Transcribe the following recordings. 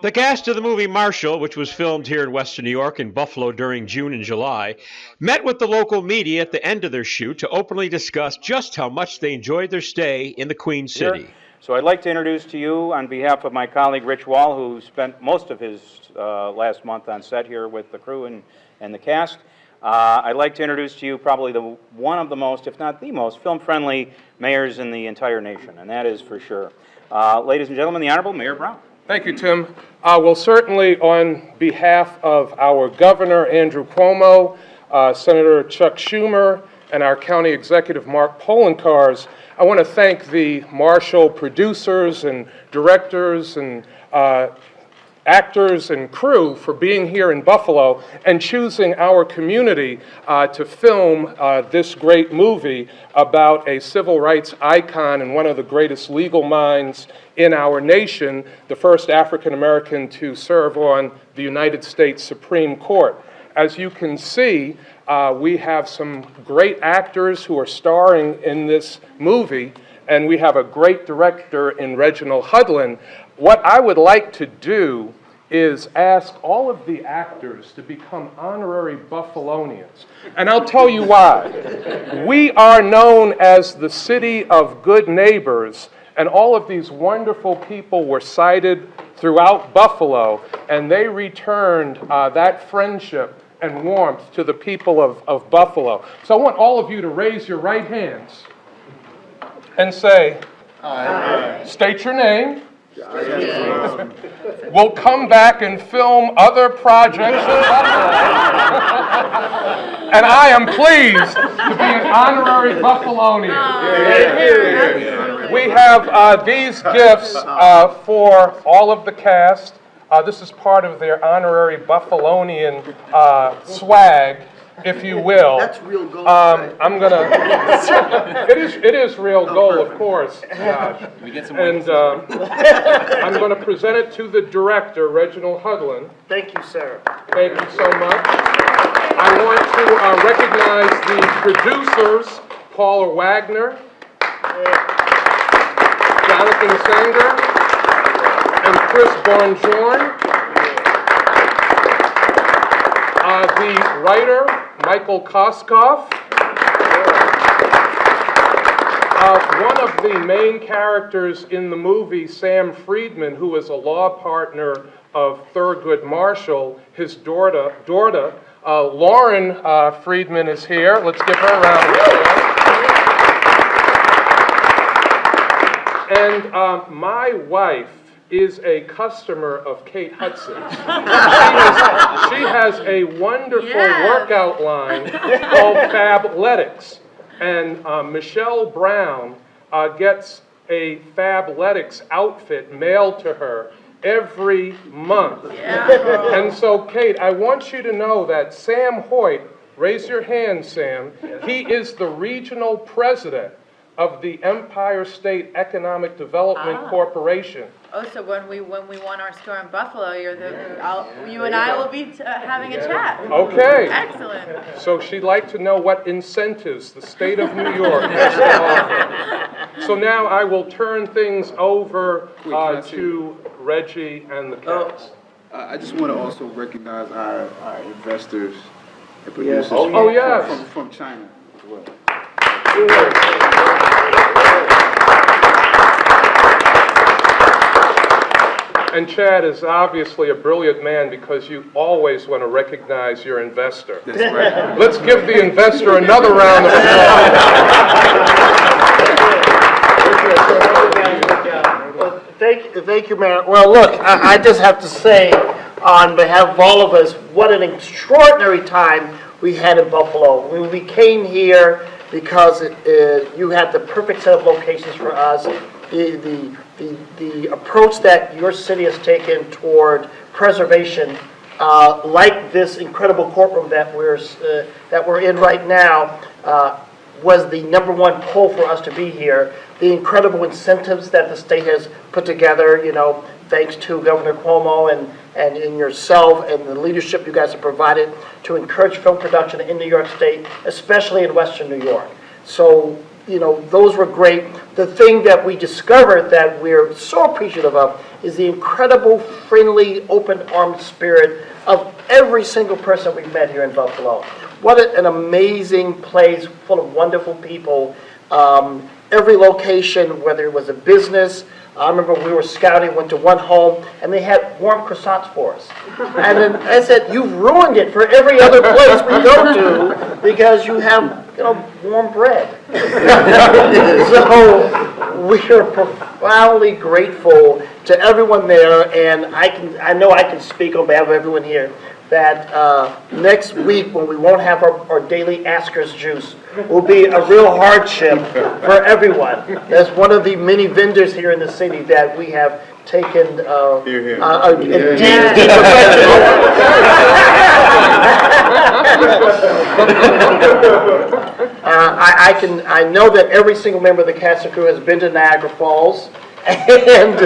The cast of the movie Marshall, which was filmed here in Western New York and Buffalo during June and July, met with the local media at the end of their shoot to openly discuss just how much they enjoyed their stay in the Queen City. So I'd like to introduce to you, on behalf of my colleague Rich Wall, who spent most of his last month on set here with the crew and the cast, I'd like to introduce to you probably one of the most, if not the most, film-friendly mayors in the entire nation, and that is for sure. Ladies and gentlemen, the Honorable Mayor Brown. Thank you, Tim. Well, certainly on behalf of our Governor, Andrew Cuomo, Senator Chuck Schumer, and our County Executive, Mark Poloncarz, I want to thank the Marshall producers and directors and actors and crew for being here in Buffalo and choosing our community to film this great movie about a civil rights icon and one of the greatest legal minds in our nation, the first African American to serve on the United States Supreme Court. As you can see, we have some great actors who are starring in this movie, and we have a great director in Reginald Hudlin. What I would like to do is ask all of the actors to become honorary Buffalonians. And I'll tell you why. We are known as the city of good neighbors, and all of these wonderful people were sighted throughout Buffalo, and they returned that friendship and warmth to the people of Buffalo. So I want all of you to raise your right hands and say, aye. State your name. We'll come back and film other projects in Buffalo. And I am pleased to be an honorary Buffalonian. We have these gifts for all of the cast. This is part of their honorary Buffalonian swag, if you will. That's real gold. I'm gonna. It is real gold, of course. We get some and I'm going to present it to the director, Reginald Hudlin. Thank you, sir. Thank you so much. I want to recognize the producers, Paula Wagner, Jonathan Sanger, and Chris Bonjourn. The writer, Michael Koskoff. One of the main characters in the movie, Sam Friedman, who is a law partner of Thurgood Marshall, his daughter, Lauren Friedman is here. Let's give her a round of applause. And my wife is a customer of Kate Hudson's. She has a wonderful workout line called Fabletics. And Michelle Brown gets a Fabletics outfit mailed to her every month. And so, Kate, I want you to know that Sam Hoyt, raise your hand, Sam, he is the regional president of the Empire State Economic Development Corporation. Oh, so when we want our store in Buffalo, you and I will be having a chat. Okay. Excellent. So she'd like to know what incentives the state of New York has to offer. So now I will turn things over to Reggie and the cast. I just want to also recognize our investors and producers from China as well. And Chad is obviously a brilliant man because you always want to recognize your investor. That's right. Let's give the investor another round of applause. Well, thank you, Mayor. Well, look, I just have to say, on behalf of all of us, what an extraordinary time we had in Buffalo. When we came here because you had the perfect set of locations for us. The approach that your city has taken toward preservation, like this incredible courtroom that we're in right now, was the number one pull for us to be here. The incredible incentives that the state has put together, thanks to Governor Cuomo and in yourself and the leadership you guys have provided to encourage film production in New York State, especially in Western New York. So those were great. The thing that we discovered that we're so appreciative of is the incredible, friendly, open-armed spirit of every single person we've met here in Buffalo. What an amazing place full of wonderful people. Every location, whether it was a business, I remember we were scouting, went to one home, and they had warm croissants for us. And then I said, you've ruined it for every other place we go to because you have, warm bread. So we are profoundly grateful to everyone there, and I know I can speak on behalf of everyone here that next week when we won't have our daily Asker's juice will be a real hardship for everyone. As one of the many vendors here in the city that we have taken a deep I know that every single member of the cast and crew has been to Niagara Falls and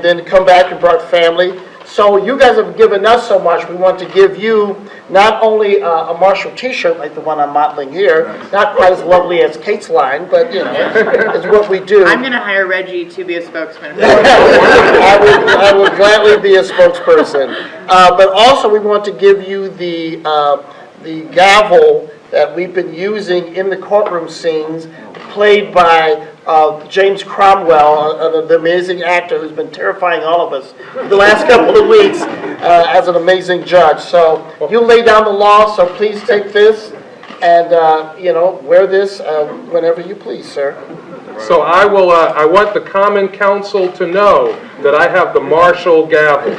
then come back and brought family. So you guys have given us so much, we want to give you not only a Marshall t-shirt like the one I'm modeling here, not quite as lovely as Kate's line, but it's what we do. I'm going to hire Reggie to be a spokesman. I would gladly be a spokesperson. But also we want to give you the gavel that we've been using in the courtroom scenes, played by James Cromwell, the amazing actor who's been terrifying all of us the last couple of weeks as an amazing judge. So you lay down the law, so please take this and wear this whenever you please, sir. So I want the Common Council to know that I have the Marshall gavel.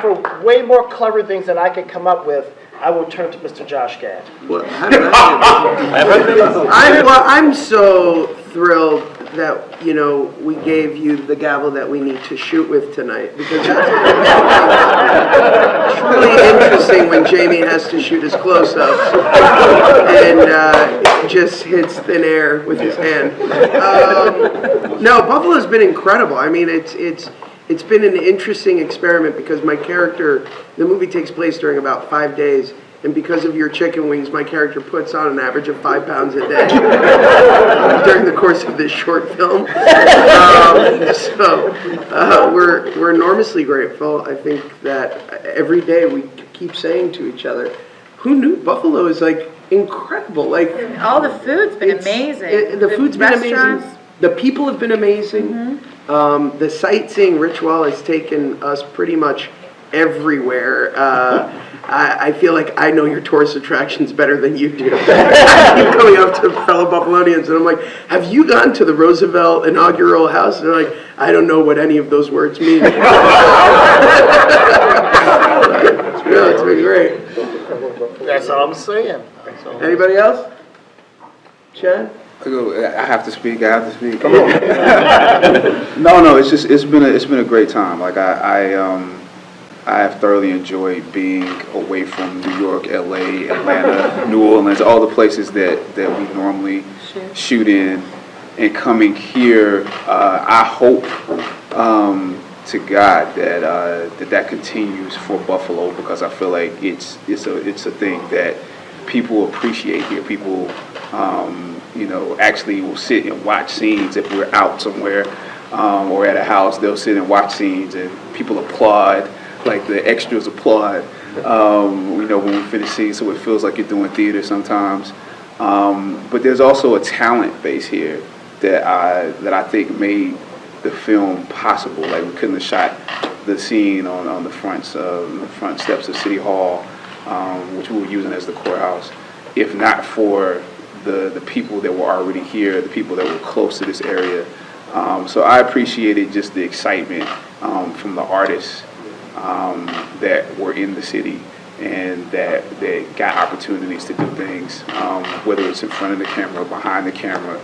For way more clever things than I could come up with, I will turn to Mr. Josh Gad. Well, I'm so thrilled that we gave you the gavel that we need to shoot with tonight, because it's really interesting when Jamie has to shoot his close-ups and just hits thin air with his hand. No, Buffalo's been incredible. I mean, it's been an interesting experiment because my character, the movie takes place during about 5 days, and because of your chicken wings, my character puts on an average of 5 pounds a day during the course of this short film. We're enormously grateful. I think that every day we keep saying to each other, who knew Buffalo is incredible? All the food's been amazing. The food's been restaurants. amazing. The people have been amazing. Mm-hmm. The sightseeing ritual has taken us pretty much everywhere. I feel like I know your tourist attractions better than you do. I keep coming up to fellow Buffalonians and I'm like, have you gone to the Roosevelt inaugural house? And they're like, I don't know what any of those words mean. It's been great. That's all I'm saying. Anybody else? Chad? I have to speak. Come on. No. It's been a great time. I have thoroughly enjoyed being away from New York, LA, Atlanta, New Orleans, all the places that we normally shoot in, and coming here. I hope to God that continues for Buffalo, because I feel like it's a thing that people appreciate here. People actually will sit and watch scenes if we're out somewhere or at a house. They'll sit and watch scenes and people applaud, like the extras applaud, when we finish scenes, so it feels like you're doing theater sometimes. But there's also a talent base here that I think made the film possible. Like, we couldn't have shot the scene on the front steps of City Hall, which we were using as the courthouse, if not for the people that were already here, the people that were close to this area. So I appreciated just the excitement from the artists that were in the city and that got opportunities to do things, whether it's in front of the camera or behind the camera.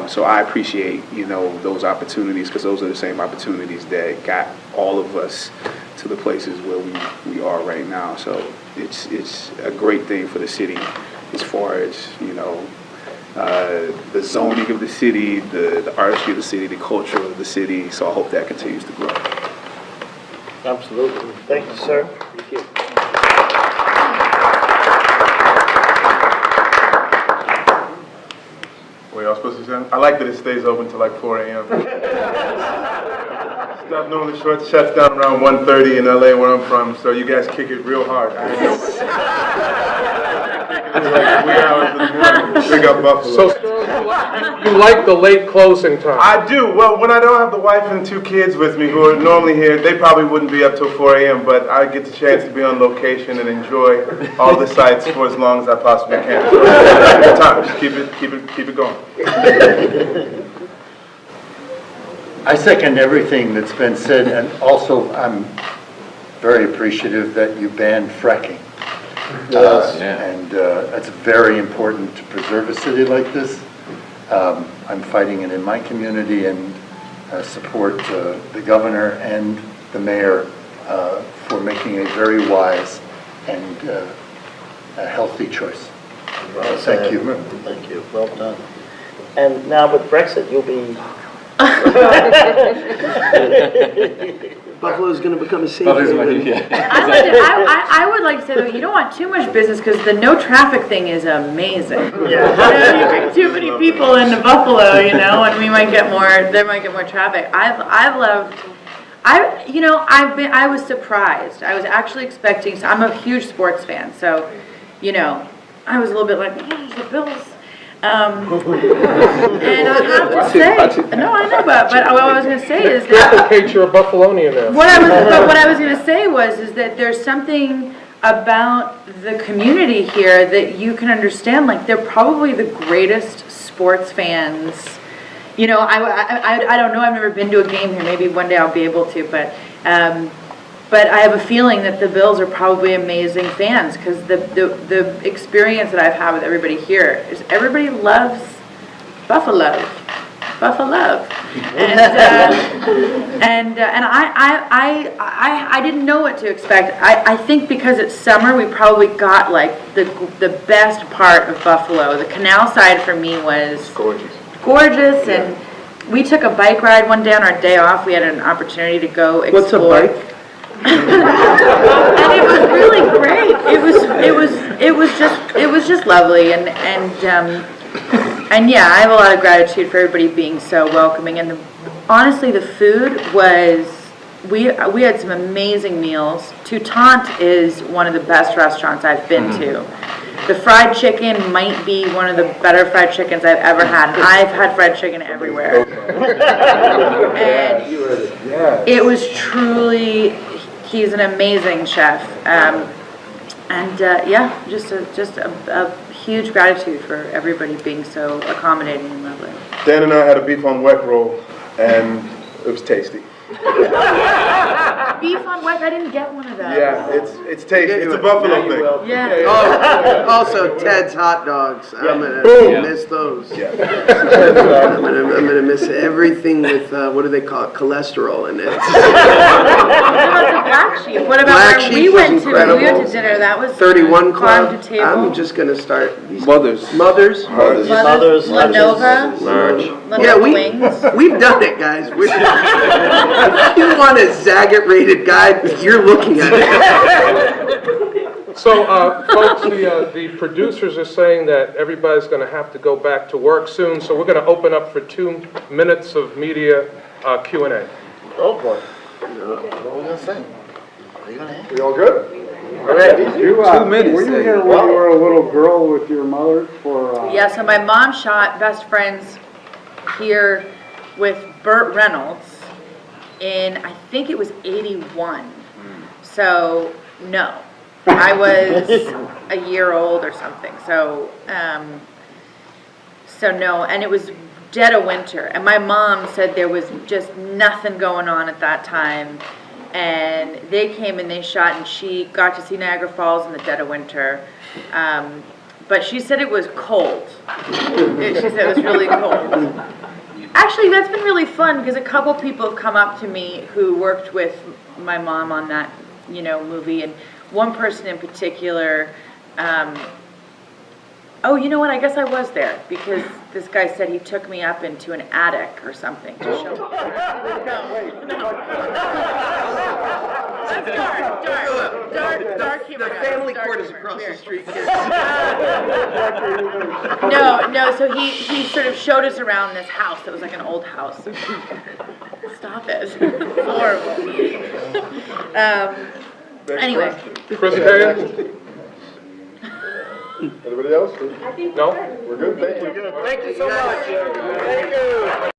So I appreciate, those opportunities, because those are the same opportunities that got all of us to the places where we are right now. So it's a great thing for the city, as far as, the zoning of the city, the artistry of the city, the culture of the city. So I hope that continues to grow. Absolutely. Thank you, sir. Thank you. What y'all supposed to say? I like that it stays open till like 4 a.m. Stuff normally shuts down around 1:30 in LA where I'm from, so you guys kick it real hard. It's like 3 hours in the morning. Big up Buffalo. So, you like the late closing time? I do. Well, when I don't have the wife and 2 kids with me who are normally here, they probably wouldn't be up till 4 a.m., but I get the chance to be on location and enjoy all the sights for as long as I possibly can. So, good time. Just keep it going. I second everything that's been said, and also I'm very appreciative that you banned fracking. And that's very important to preserve a city like this. I'm fighting it in my community and support the governor and the mayor for making a very wise and a healthy choice. Thank you. Thank you. Well done. And now with Brexit, you'll be... Buffalo's going to become a safe I would like to say, though, you don't want too much business because the no traffic thing is amazing. Yeah. You bring too many people into Buffalo, and there might get more traffic. I was surprised. I was actually expecting, so I'm a huge sports fan, so, I was a little bit like, the Bills. And I have to say, no, I know, but what I was going to say is that Kate, you're a Buffalonian now. what I was going to say is that there's something about the community here that you can understand. Like, they're probably the greatest sports fans. I don't know. I've never been to a game here. Maybe one day I'll be able to, but I have a feeling that the Bills are probably amazing fans because the experience that I've had with everybody here is everybody loves Buffalo, and I didn't know what to expect. I think because it's summer, we probably got like the best part of Buffalo. The canal side for me was gorgeous, and we took a bike ride one day on our day off. We had an opportunity to go explore. What's a bike? And it was really great. It was just lovely, and yeah, I have a lot of gratitude for everybody being so welcoming. And honestly, the food was we had some amazing meals. Toutant is one of the best restaurants I've been to. The fried chicken might be one of the better fried chickens I've ever had. I've had fried chicken everywhere, and it was truly. He's an amazing chef, just a huge gratitude for everybody being so accommodating and lovely. Dan and I had a beef on weck roll, and it was tasty. Beef on weck, I didn't get one of those. Yeah, it's tasty. It's a Buffalo thing. Yeah. Oh, also Ted's hot dogs. I'm gonna miss those. Yeah. I'm gonna miss everything with what do they call it? Cholesterol in it. What about the Black Sheep? What about Black where Sheep we was went to? We incredible. went to dinner. That was 31 farm Club. to table. I'm just gonna start. Mothers. Mothers. Lenova. Yeah, Wings. we've done it, guys. If you want a Zagat rated guide, you're looking at it. So, folks, the producers are saying that everybody's going to have to go back to work soon, so we're going to open up for 2 minutes of media Q&A. Oh, boy. What are we going to say? What are you going to ask? We all good? All right. 2 minutes. Were you here when you were a little girl with your mother for... Yeah, so my mom shot Best Friends here with Burt Reynolds in, I think it was 81. So, no. I was a year old or something. So no. And it was dead of winter. And my mom said there was just nothing going on at that time. And they came and they shot, and she got to see Niagara Falls in the dead of winter. But she said it was cold. She said it was really cold. Actually, that's been really fun because a couple people have come up to me who worked with my mom on that, movie, and one person in particular. Oh, you know what? I guess I was there because this guy said he took me up into an attic or something to show me. Dark humor. The guys, family dark court is humor. across the Weird. street. No, so he sort of showed us around this house that was like an old house. Stop it. Horrible. Anyway. Presentation? Anybody else? No? We're good, thank you. Thank you so much. Thank you.